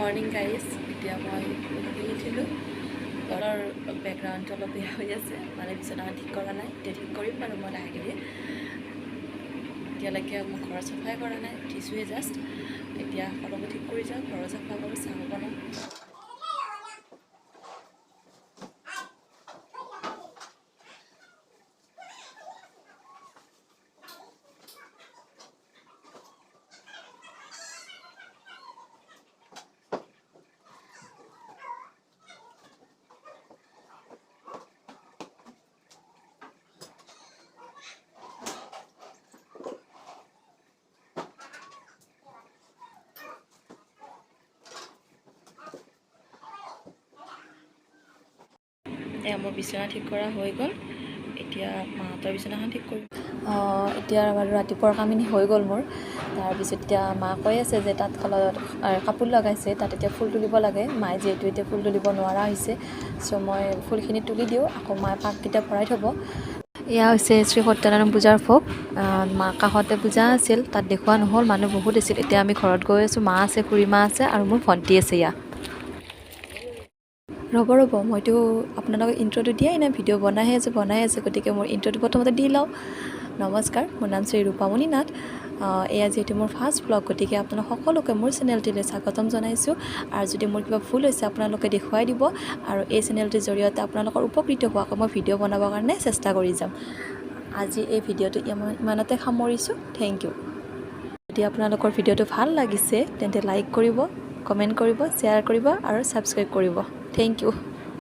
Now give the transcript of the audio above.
morning guys এতিয়া মই শুই উঠিলোঁ ঘৰৰ বেকগ্ৰাউণ্ড অলপ বেয়া হৈ আছে মানে বিচনাখন ঠিক কৰা নাই এতিয়া ঠিক কৰিম বাৰু মই লাহেকৈ এতিয়ালৈকে মই ঘৰ চাফাই কৰা নাই উঠিছোঁহে জাষ্ট এতিয়া সকলোবোৰ ঠিক কৰি যাওঁ ঘৰৰ চাফা কৰোঁ চাহ বনাওঁ মোৰ বিচনা ঠিক কৰা হৈ গ'ল এতিয়া মাহঁতৰ বিচনাখন ঠিক কৰিম এতিয়া বাৰু ৰাতিপুৱাৰ কামখিনি হৈ গ'ল মোৰ তাৰপিছত এতিয়া মা কৈ আছে যে তাত কাপোৰ লগাইছে তাত এতিয়া ফুল তুলিব লাগে মায়ে যিহেতু এতিয়া ফুল তুলিব নোৱাৰা হৈছে চ' মই ফুলখিনি তুলি দিওঁ আকৌ মায়ে পাককেইটা ভৰাই থ'ব এয়া হৈছে শ্ৰী সত্যনাৰায়ণ পূজাৰ ভোগ মা কাষতে পূজা আছিল তাত দেখুওৱা নহ'ল মানুহ বহুত আছিল এতিয়া আমি ঘৰত গৈ আছোঁ মা আছে খুৰীমা আছে আৰু মোৰ ভণ্টি আছে ইয়াত ৰ'ব মইতো আপোনালোকক ইণ্ট্ৰ'টো দিয়াই নাই ভিডিঅ' বনাই আছোঁ গতিকে মোৰ ইণ্ট্ৰ'টো প্ৰথমতে দি লওঁ নমস্কাৰ মোৰ নাম শ্ৰী ৰূপামণি নাথ এয়া যিহেতু মোৰ ফাৰ্ষ্ট ব্লগ গতিকে আপোনালোক সকলোকে মোৰ চেনেলটিলৈ স্বাগতম জনাইছোঁ আৰু যদি মোৰ কিবা ভুল হৈছে আপোনালোকে দেখুৱাই দিব আৰু এই চেনেলটিৰ জৰিয়তে আপোনালোকৰ উপকৃত হোৱাকৈ মই ভিডিঅ' বনাবৰ কাৰণে চেষ্টা কৰি যাম আজি এই ভিডিঅ'টো ইমানতে সামৰিছোঁ থেংক ইউ যদি আপোনালোকৰ ভিডিঅ'টো ভাল লাগিছে তেন্তে লাইক কৰিব কমেণ্ট কৰিব শ্বেয়াৰ কৰিব আৰু ছাবস্ক্ৰাইব কৰিব থেংক ইউ